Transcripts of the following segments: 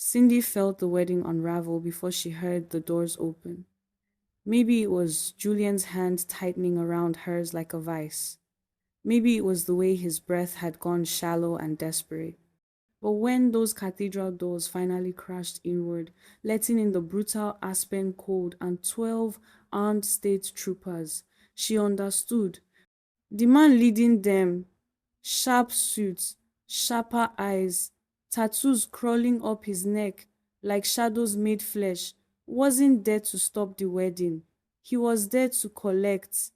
Cindy felt the wedding unravel before she heard the doors open. Maybe it was Julian's hand tightening around hers like a vice. Maybe it was the way his breath had gone shallow and desperate. But when those cathedral doors finally crashed inward, letting in the brutal aspen cold and 12 armed state troopers, she understood. The man leading them, sharp suits, sharper eyes, tattoos crawling up his neck like shadows made flesh, wasn't there to stop the wedding. He was there to collect.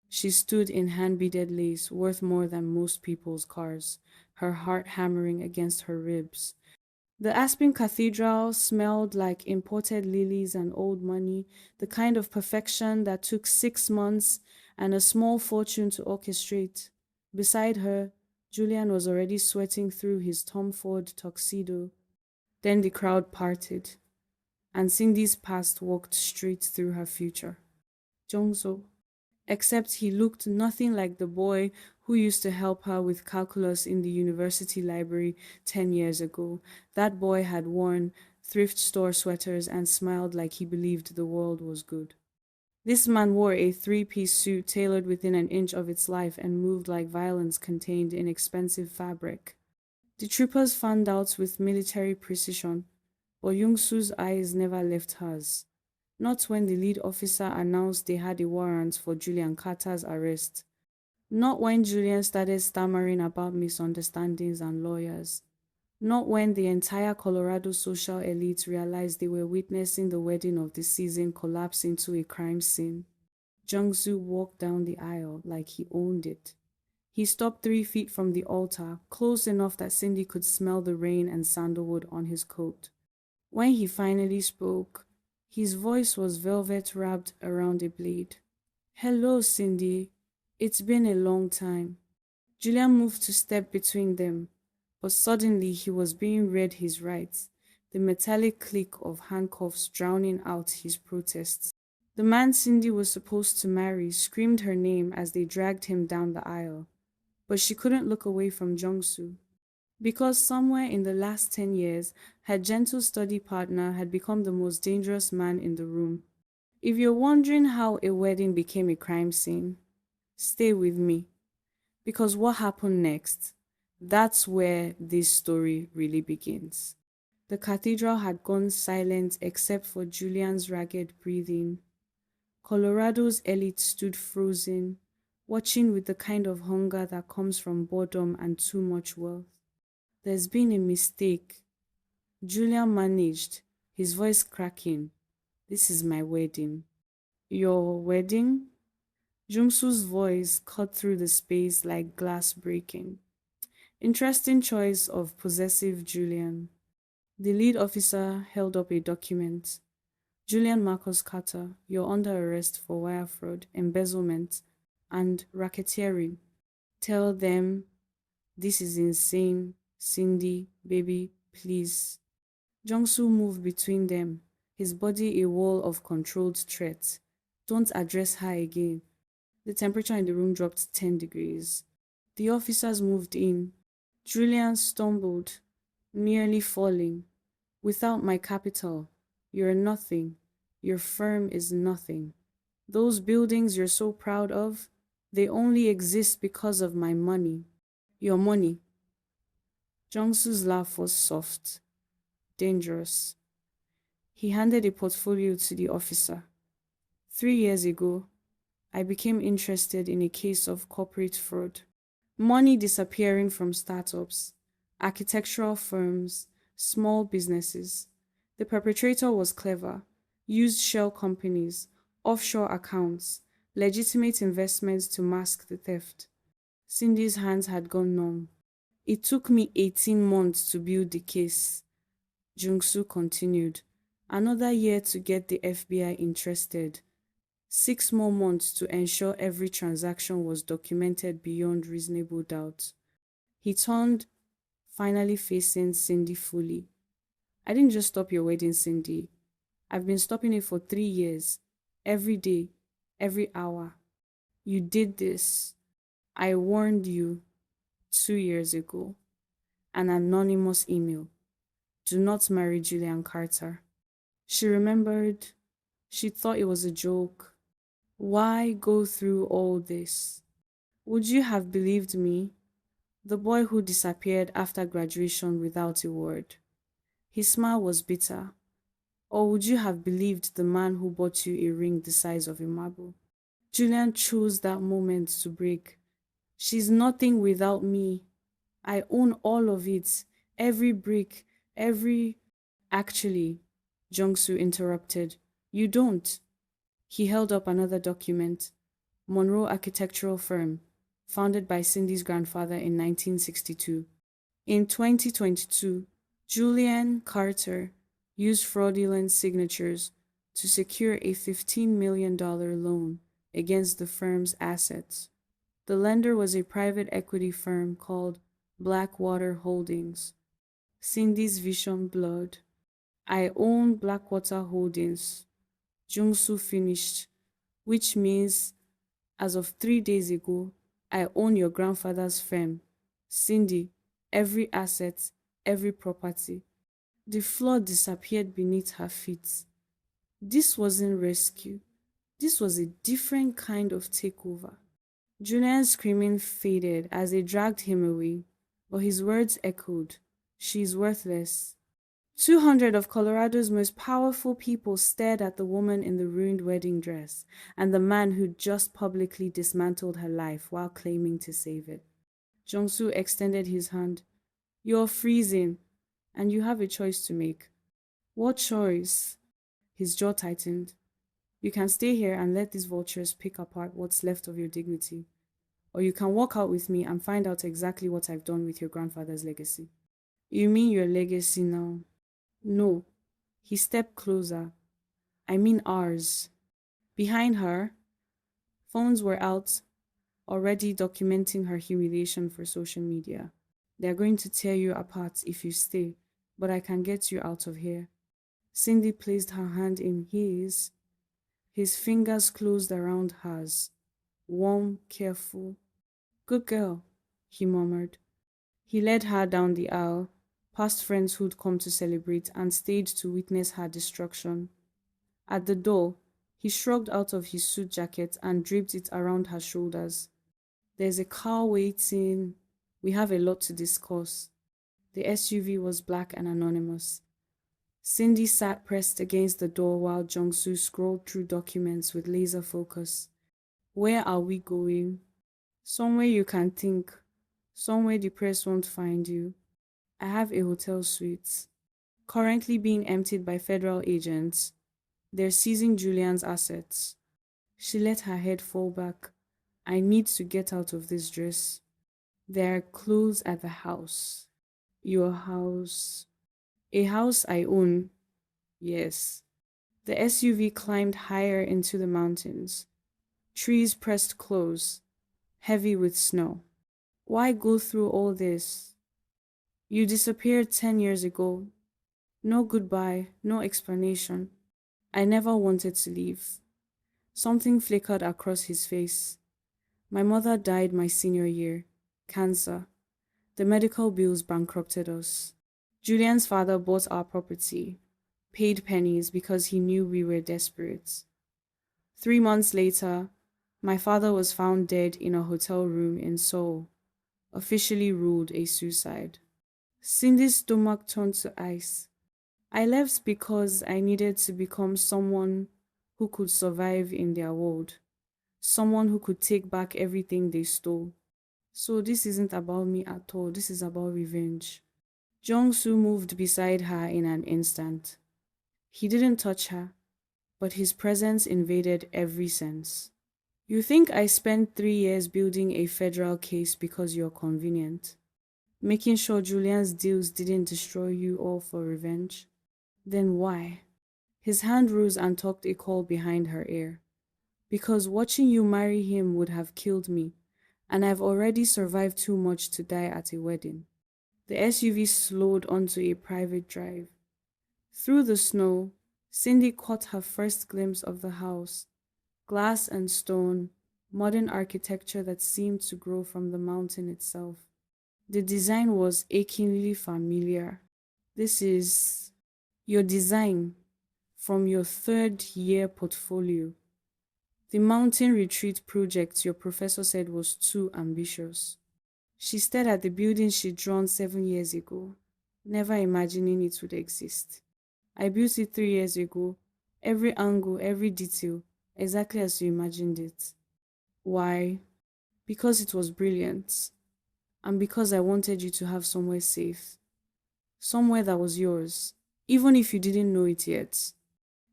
She stood in hand-beaded lace worth more than most people's cars, her heart hammering against her ribs. The Aspen Cathedral smelled like imported lilies and old money, the kind of perfection that took 6 months and a small fortune to orchestrate. Beside her, Julian was already sweating through his Tom Ford tuxedo. Then the crowd parted, and Cindy's past walked straight through her future. Jungsoo. Except he looked nothing like the boy who used to help her with calculus in the university library 10 years ago. That boy had worn thrift store sweaters and smiled like he believed the world was good. This man wore a three-piece suit tailored within an inch of its life and moved like violence contained in expensive fabric. The troopers fanned out with military precision, but Jungsoo's eyes never left hers. Not when the lead officer announced they had a warrant for Julian Carter's arrest. Not when Julian started stammering about misunderstandings and lawyers. Not when the entire Colorado social elite realized they were witnessing the wedding of the season collapse into a crime scene. Jungsoo walked down the aisle like he owned it. He stopped 3 feet from the altar, close enough that Cindy could smell the rain and sandalwood on his coat. When he finally spoke, his voice was velvet wrapped around a blade. "Hello, Cindy. It's been a long time." Julian moved to step between them, but suddenly he was being read his rights, the metallic click of handcuffs drowning out his protests. The man Cindy was supposed to marry screamed her name as they dragged him down the aisle, but she couldn't look away from Jungsoo. Because somewhere in the last 10 years, her gentle study partner had become the most dangerous man in the room. If you're wondering how a wedding became a crime scene, stay with me. Because what happened next, that's where this story really begins. The cathedral had gone silent except for Julian's ragged breathing. Colorado's elite stood frozen, watching with the kind of hunger that comes from boredom and too much wealth. "There's been a mistake," Julian managed, his voice cracking. "This is my wedding." "Your wedding?" Jungsoo's voice cut through the space like glass breaking. Interesting choice of possessive Julian. The lead officer held up a document. "Julian Marcus Carter, you're under arrest for wire fraud, embezzlement, and racketeering. Tell them this is insane. Cindy, baby, please." Jungsoo moved between them, his body a wall of controlled threat. "Don't address her again." The temperature in the room dropped 10 degrees. The officers moved in. Julian stumbled, nearly falling. "Without my capital, you're nothing. Your firm is nothing. Those buildings you're so proud of, they only exist because of my money. Your money." Jungsoo's laugh was soft, dangerous. He handed a portfolio to the officer. 3 years ago, I became interested in a case of corporate fraud. Money disappearing from startups, architectural firms, small businesses. The perpetrator was clever, used shell companies, offshore accounts, legitimate investments to mask the theft. Cindy's hands had gone numb. "It took me 18 months to build the case," Jungsoo continued. "Another year to get the FBI interested. 6 more months to ensure every transaction was documented beyond reasonable doubt." He turned, finally facing Cindy fully. "I didn't just stop your wedding, Cindy. I've been stopping it for 3 years. Every day, every hour. You did this. I warned you 2 years ago." An anonymous email. Do not marry Julian Carter. She remembered. She thought it was a joke. Why go through all this? Would you have believed me? The boy who disappeared after graduation without a word. His smile was bitter. Or would you have believed the man who bought you a ring the size of a marble? Julian chose that moment to break. She's nothing without me. I own all of it. Every brick, every... Actually, Jungsoo interrupted. You don't. He held up another document. Monroe Architectural Firm, founded by Cindy's grandfather in 1962. In 2022, Julian Carter used fraudulent signatures to secure a $15 million loan against the firm's assets. The lender was a private equity firm called Blackwater Holdings. Cindy's vision blurred. I own Blackwater Holdings, Jungsoo finished, which means, as of 3 days ago, I own your grandfather's firm. Cindy, every asset, every property. The floor disappeared beneath her feet. This wasn't rescue. This was a different kind of takeover. Julian's screaming faded as they dragged him away, but his words echoed. She's worthless. 200 of Colorado's most powerful people stared at the woman in the ruined wedding dress and the man who just publicly dismantled her life while claiming to save it. Jungsoo extended his hand. You're freezing, and you have a choice to make. What choice? His jaw tightened. You can stay here and let these vultures pick apart what's left of your dignity. Or you can walk out with me and find out exactly what I've done with your grandfather's legacy. You mean your legacy now? No. He stepped closer. I mean ours. Behind her, phones were out, already documenting her humiliation for social media. They're going to tear you apart if you stay, but I can get you out of here. Cindy placed her hand in his. His fingers closed around hers. Warm, careful. Good girl, he murmured. He led her down the aisle, past friends who'd come to celebrate and stayed to witness her destruction. At the door, he shrugged out of his suit jacket and draped it around her shoulders. There's a car waiting. We have a lot to discuss. The SUV was black and anonymous. Cindy sat pressed against the door while Jungsoo scrolled through documents with laser focus. Where are we going? Somewhere you can think. Somewhere the press won't find you. I have a hotel suite, currently being emptied by federal agents. They're seizing Julian's assets. She let her head fall back. I need to get out of this dress. There are clothes at the house. Your house. A house I own. Yes. The SUV climbed higher into the mountains. Trees pressed close, heavy with snow. Why go through all this? You disappeared 10 years ago. No goodbye, no explanation. I never wanted to leave. Something flickered across his face. My mother died my senior year. Cancer. The medical bills bankrupted us. Julian's father bought our property, paid pennies because he knew we were desperate. 3 months later, my father was found dead in a hotel room in Seoul, officially ruled a suicide. Cindy's stomach turned to ice. I left because I needed to become someone who could survive in their world, someone who could take back everything they stole. So this isn't about me at all, this is about revenge. Jungsoo moved beside her in an instant. He didn't touch her, but his presence invaded every sense. You think I spent 3 years building a federal case because you're convenient? Making sure Julian's deals didn't destroy you all for revenge? Then why? His hand rose and tucked a call behind her ear. Because watching you marry him would have killed me, and I've already survived too much to die at a wedding. The SUV slowed onto a private drive. Through the snow, Cindy caught her first glimpse of the house. Glass and stone, modern architecture that seemed to grow from the mountain itself. The design was achingly familiar. This is your design from your third-year portfolio. The mountain retreat project your professor said was too ambitious. She stared at the building she'd drawn 7 years ago, never imagining it would exist. I built it 3 years ago, every angle, every detail, exactly as you imagined it. Why? Because it was brilliant, and because I wanted you to have somewhere safe, somewhere that was yours, even if you didn't know it yet.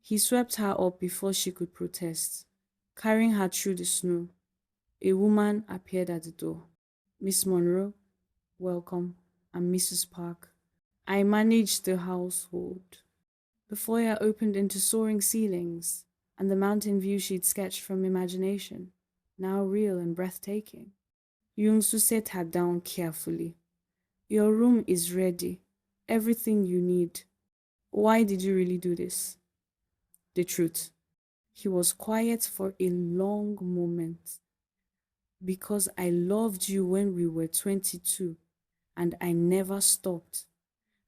He swept her up before she could protest, carrying her through the snow. A woman appeared at the door. Miss Monroe, welcome, and Mrs. Park. I managed the household. The foyer opened into soaring ceilings, and the mountain view she'd sketched from imagination, now real and breathtaking. Jungsoo set her down carefully. Your room is ready. Everything you need. Why did you really do this? The truth. He was quiet for a long moment. Because I loved you when we were 22, and I never stopped.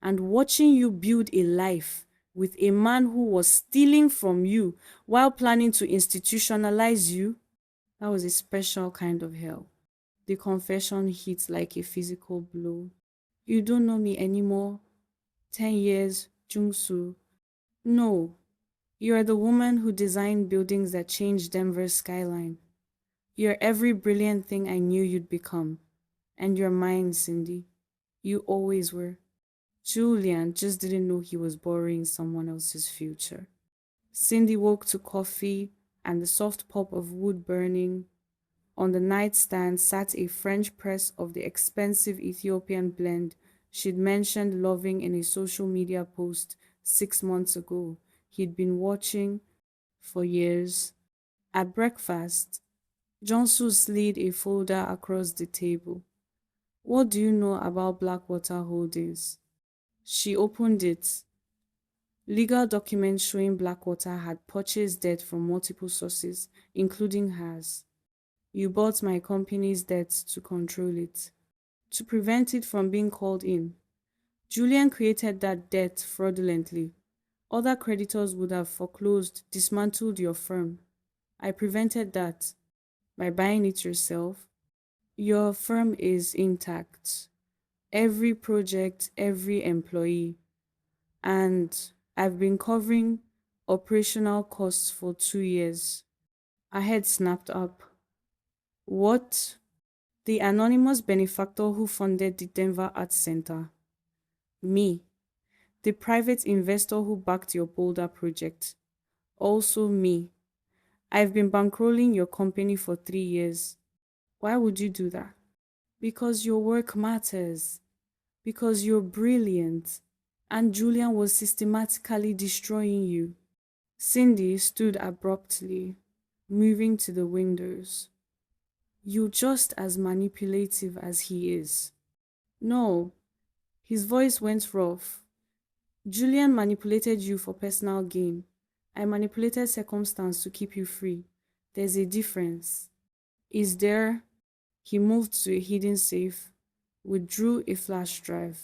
And watching you build a life with a man who was stealing from you while planning to institutionalize you, that was a special kind of hell. The confession hit like a physical blow. You don't know me anymore. 10 years, Jungsoo. No, you are the woman who designed buildings that changed Denver's skyline. You're every brilliant thing I knew you'd become. And you're mine, Cindy. You always were. Julian just didn't know he was borrowing someone else's future. Cindy woke to coffee and the soft pop of wood burning. On the nightstand sat a French press of the expensive Ethiopian blend she'd mentioned loving in a social media post 6 months ago. He'd been watching for years. At breakfast, Jungsoo slid a folder across the table. What do you know about Blackwater Holdings? She opened it. Legal documents showing Blackwater had purchased debt from multiple sources, including hers. You bought my company's debt to control it, to prevent it from being called in. Julian created that debt fraudulently. Other creditors would have foreclosed, dismantled your firm. I prevented that by buying it yourself. Your firm is intact. Every project, every employee. And I've been covering operational costs for 2 years. Her head snapped up. What? The anonymous benefactor who funded the Denver Arts Center. Me. The private investor who backed your Boulder project. Also me. I've been bankrolling your company for 3 years. Why would you do that? Because your work matters. Because you're brilliant. And Julian was systematically destroying you. Cindy stood abruptly, moving to the windows. You're just as manipulative as he is. No. His voice went rough. Julian manipulated you for personal gain. I manipulated circumstance to keep you free. There's a difference. Is there? He moved to a hidden safe, withdrew a flash drive.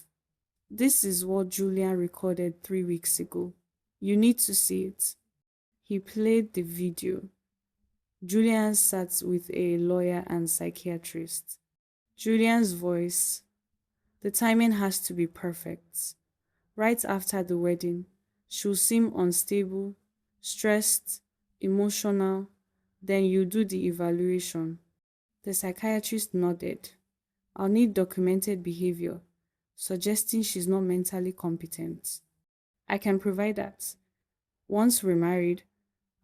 This is what Julian recorded 3 weeks ago. You need to see it. He played the video. Julian sat with a lawyer and psychiatrist. Julian's voice. The timing has to be perfect. Right after the wedding, she'll seem unstable, stressed, emotional. Then you do the evaluation. The psychiatrist nodded. I'll need documented behavior, suggesting she's not mentally competent. I can provide that. Once we're married,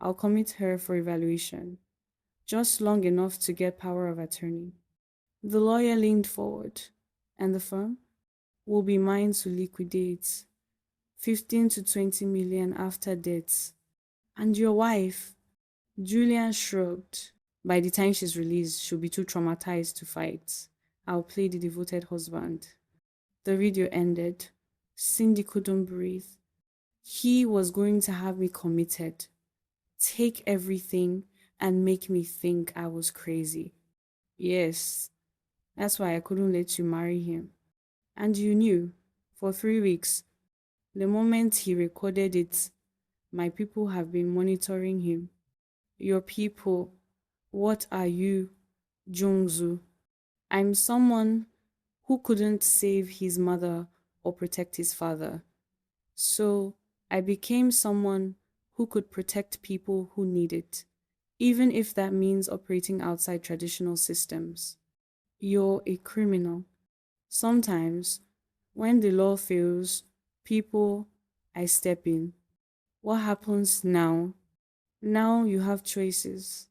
I'll commit her for evaluation, just long enough to get power of attorney. The lawyer leaned forward. And the firm? Will be mine to liquidate. 15 to 20 million after death. And your wife? Julian shrugged. By the time she's released, she'll be too traumatized to fight. I'll play the devoted husband. The video ended. Cindy couldn't breathe. He was going to have me committed, take everything, and make me think I was crazy. Yes, that's why I couldn't let you marry him. And you knew, for 3 weeks, The moment he recorded it, my people have been monitoring him. Your people, what are you, Jungsoo? I'm someone who couldn't save his mother or protect his father. So I became someone who could protect people who need it, even if that means operating outside traditional systems. You're a criminal. Sometimes, when the law fails, people, I step in. What happens now? Now you have choices.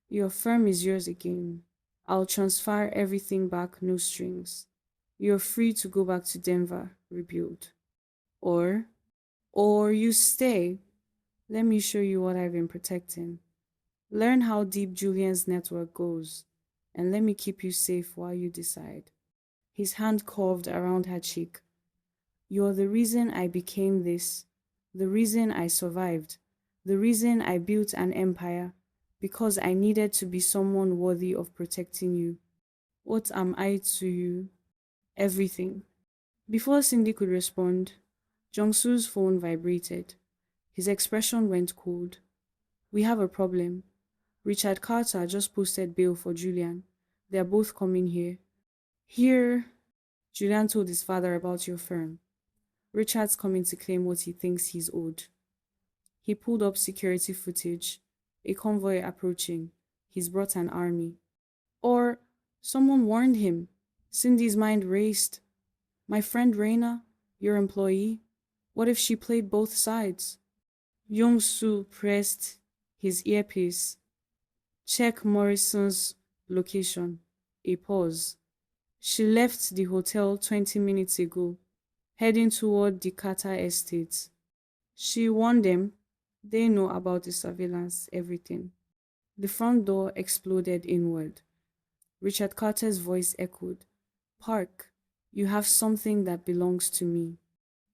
Your firm is yours again. I'll transfer everything back, no strings. You're free to go back to Denver, rebuild. Or, or you stay. Let me show you what I've been protecting. Learn how deep Julian's network goes, and let me keep you safe while you decide. His hand curved around her cheek. You're the reason I became this, the reason I survived, the reason I built an empire, because I needed to be someone worthy of protecting you. What am I to you? Everything. Before Cindy could respond, Jungsoo's phone vibrated. His expression went cold. We have a problem. Richard Carter just posted bail for Julian. They're both coming here. Here, Julian told his father about your firm. Richard's coming to claim what he thinks he's owed. He pulled up security footage. A convoy approaching. He's brought an army. Or someone warned him. Cindy's mind raced. My friend Raina, your employee, what if she played both sides? Jungsoo pressed his earpiece. Check Morrison's location. A pause. She left the hotel 20 minutes ago, heading toward the Carter estate. She warned them. They know about the surveillance, everything. The front door exploded inward. Richard Carter's voice echoed. Park, you have something that belongs to me.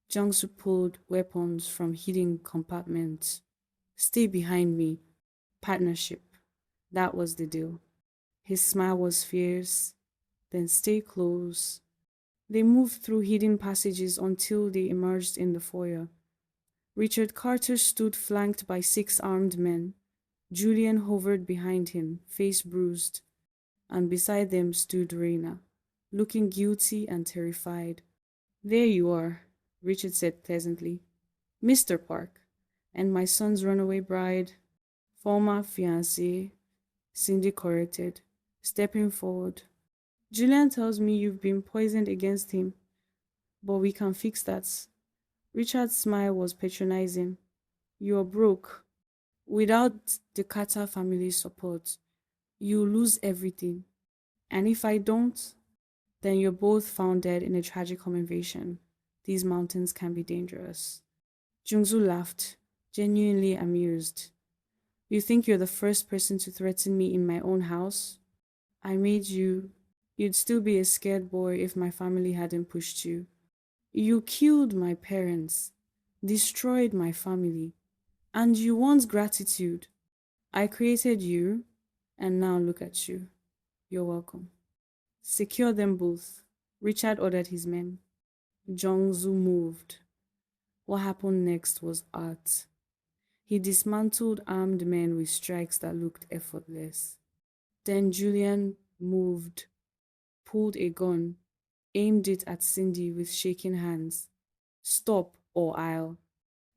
Jungsoo pulled weapons from hidden compartments. Stay behind me. Partnership. That was the deal. His smile was fierce. Then stay close. They moved through hidden passages until they emerged in the foyer. Richard Carter stood flanked by 6 armed men. Julian hovered behind him, face bruised, and beside them stood Raina, looking guilty and terrified. There you are, Richard said pleasantly. Mr. Park, and my son's runaway bride, former fiancé, Cindy corrected, stepping forward. Julian tells me you've been poisoned against him, but we can fix that. Richard's smile was patronizing. You're broke. Without the Carter family's support, you lose everything. And if I don't, then you're both found dead in a tragic home invasion. These mountains can be dangerous. Jungsoo laughed, genuinely amused. You think you're the first person to threaten me in my own house? I made you. You'd still be a scared boy if my family hadn't pushed you. You killed my parents, destroyed my family, and you want gratitude. I created you, and now look at you. You're welcome. Secure them both, Richard ordered his men. Jungsoo moved. What happened next was art. He dismantled armed men with strikes that looked effortless. Then Julian moved, pulled a gun, aimed it at Cindy with shaking hands. Stop, or I'll.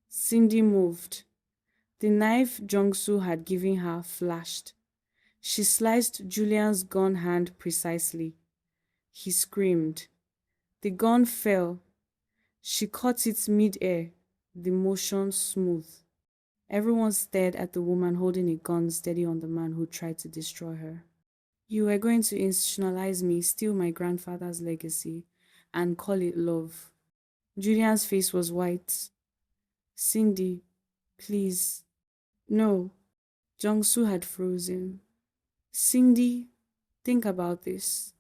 Cindy moved. The knife Jungsoo had given her flashed. She sliced Julian's gun hand precisely. He screamed. The gun fell. She caught it mid-air, the motion smooth. Everyone stared at the woman holding a gun steady on the man who tried to destroy her. You were going to institutionalize me, steal my grandfather's legacy, and call it love. Julian's face was white. Cindy, please. No. Jungsoo had frozen. Cindy, think about this.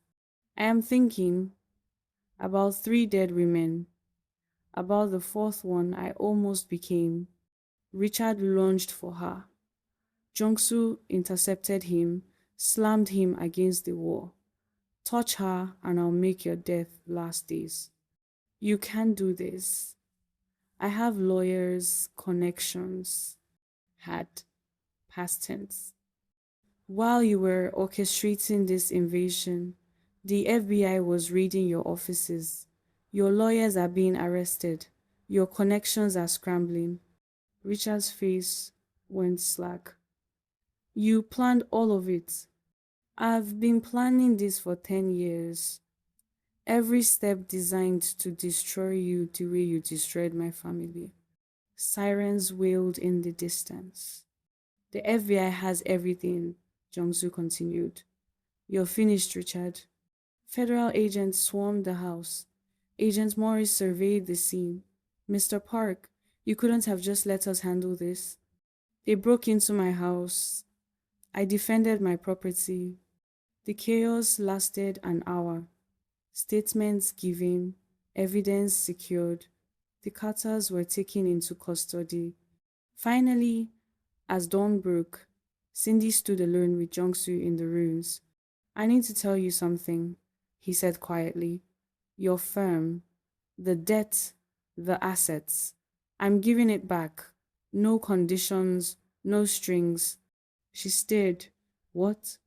I am thinking about 3 dead women, about the 4th one I almost became. Richard lunged for her. Jungsoo intercepted him, slammed him against the wall. Touch her and I'll make your death last days. You can't do this. I have lawyers, connections, had past tense. While you were orchestrating this invasion, the FBI was raiding your offices. Your lawyers are being arrested. Your connections are scrambling. Richard's face went slack. You planned all of it. I've been planning this for 10 years. Every step designed to destroy you the way you destroyed my family. Sirens wailed in the distance. The FBI has everything, Jungsoo continued. You're finished, Richard. Federal agents swarmed the house. Agent Morris surveyed the scene. Mr. Park, you couldn't have just let us handle this. They broke into my house. I defended my property. The chaos lasted an hour. Statements given, evidence secured. The Carters were taken into custody. Finally, as dawn broke, Cindy stood alone with Jungsoo in the rooms. I need to tell you something, he said quietly. Your firm, the debt, the assets. I'm giving it back. No conditions, no strings. She stared. What?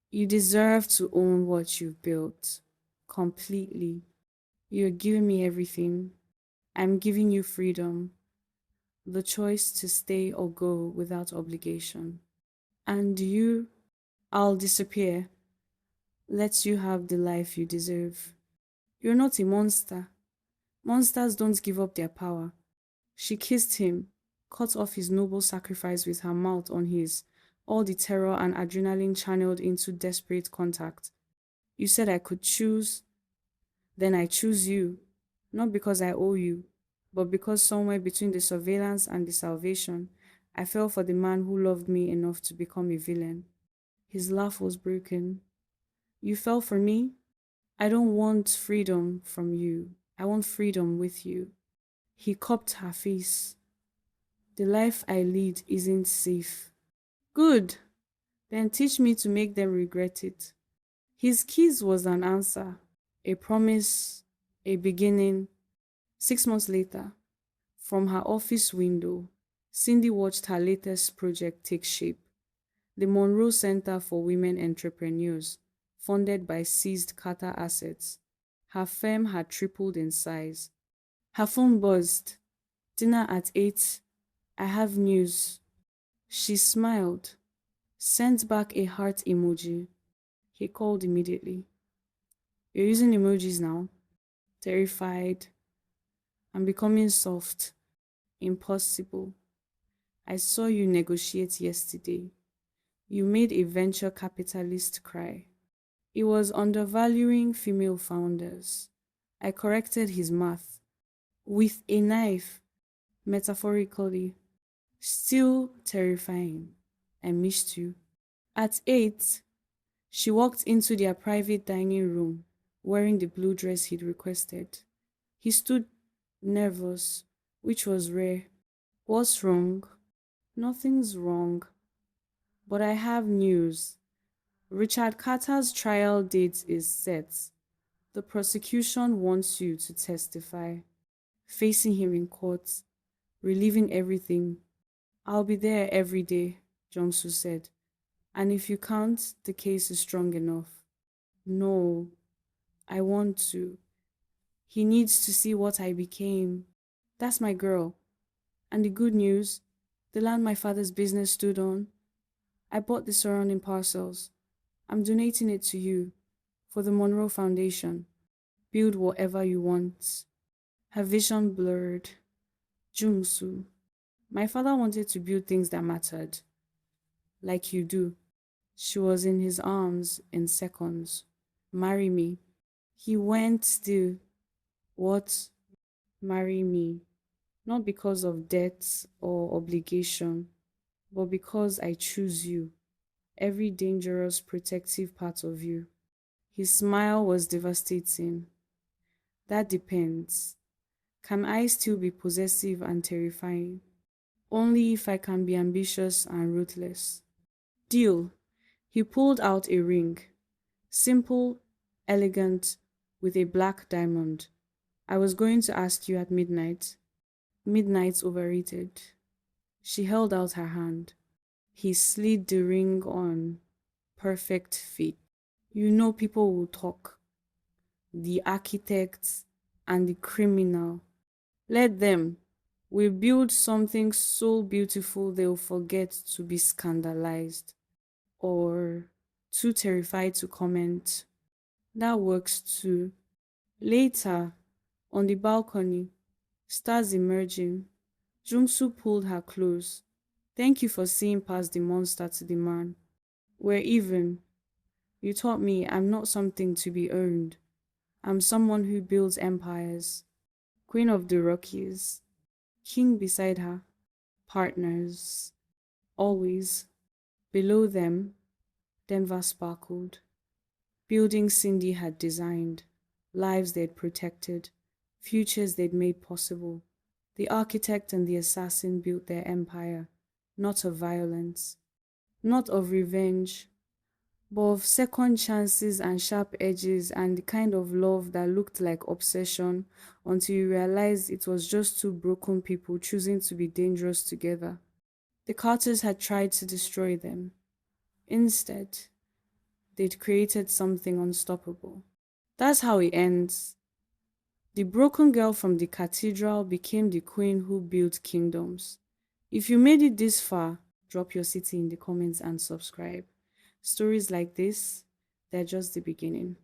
You deserve to own what you've built. Completely. You're giving me everything. I'm giving you freedom. The choice to stay or go without obligation. And you, I'll disappear. Let you have the life you deserve. You're not a monster. Monsters don't give up their power. She kissed him, cut off his noble sacrifice with her mouth on his, all the terror and adrenaline channeled into desperate contact. You said I could choose, then I choose you, not because I owe you, but because somewhere between the surveillance and the salvation, I fell for the man who loved me enough to become a villain. His laugh was broken. You fell for me? I don't want freedom from you. I want freedom with you. He cupped her face. The life I lead isn't safe. Good. Then teach me to make them regret it. His kiss was an answer, a promise, a beginning. 6 months later, from her office window, Cindy watched her latest project take shape. The Monroe Center for Women Entrepreneurs, funded by seized Carter assets. Her firm had tripled in size. Her phone buzzed. Dinner at 8. I have news. She smiled, sent back a heart emoji. He called immediately. You're using emojis now? Terrified. I'm becoming soft. Impossible. I saw you negotiate yesterday. You made a venture capitalist cry. It was undervaluing female founders. I corrected his math. With a knife, metaphorically. Still terrifying. I missed you. At 8, she walked into their private dining room, wearing the blue dress he'd requested. He stood nervous, which was rare. What's wrong? Nothing's wrong. But I have news. Richard Carter's trial date is set. The prosecution wants you to testify, facing him in court, relieving everything. I'll be there every day, Jungsoo said. And if you can't, the case is strong enough. No, I want to. He needs to see what I became. That's my girl. And the good news, the land my father's business stood on, I bought the surrounding parcels. I'm donating it to you, for the Monroe Foundation. Build whatever you want. Her vision blurred. Jungsoo. My father wanted to build things that mattered. Like you do. She was in his arms in seconds. Marry me. He went still. What? Marry me. Not because of debt or obligation, but because I choose you. Every dangerous, protective part of you. His smile was devastating. That depends. Can I still be possessive and terrifying? Only if I can be ambitious and ruthless. Deal. He pulled out a ring. Simple, elegant, with a black diamond. I was going to ask you at midnight. Midnight's overrated. She held out her hand. He slid the ring on. Perfect fit. You know people will talk. The architect and the criminal. Let them. We build something so beautiful they'll forget to be scandalized or too terrified to comment. That works too. Later, on the balcony, stars emerging, Jungsoo pulled her close. Thank you for seeing past the monster to the man. We're even. You taught me I'm not something to be owned. I'm someone who builds empires. Queen of the Rockies. King beside her. Partners. Always. Below them, Denver sparkled. Buildings Cindy had designed. Lives they'd protected. Futures they'd made possible. The architect and the assassin built their empire, not of violence, not of revenge, but of second chances and sharp edges and the kind of love that looked like obsession until you realized it was just two broken people choosing to be dangerous together. The Carters had tried to destroy them. Instead, they'd created something unstoppable. That's how it ends. The broken girl from the cathedral became the queen who built kingdoms. If you made it this far, drop your city in the comments and subscribe. Stories like this, they're just the beginning.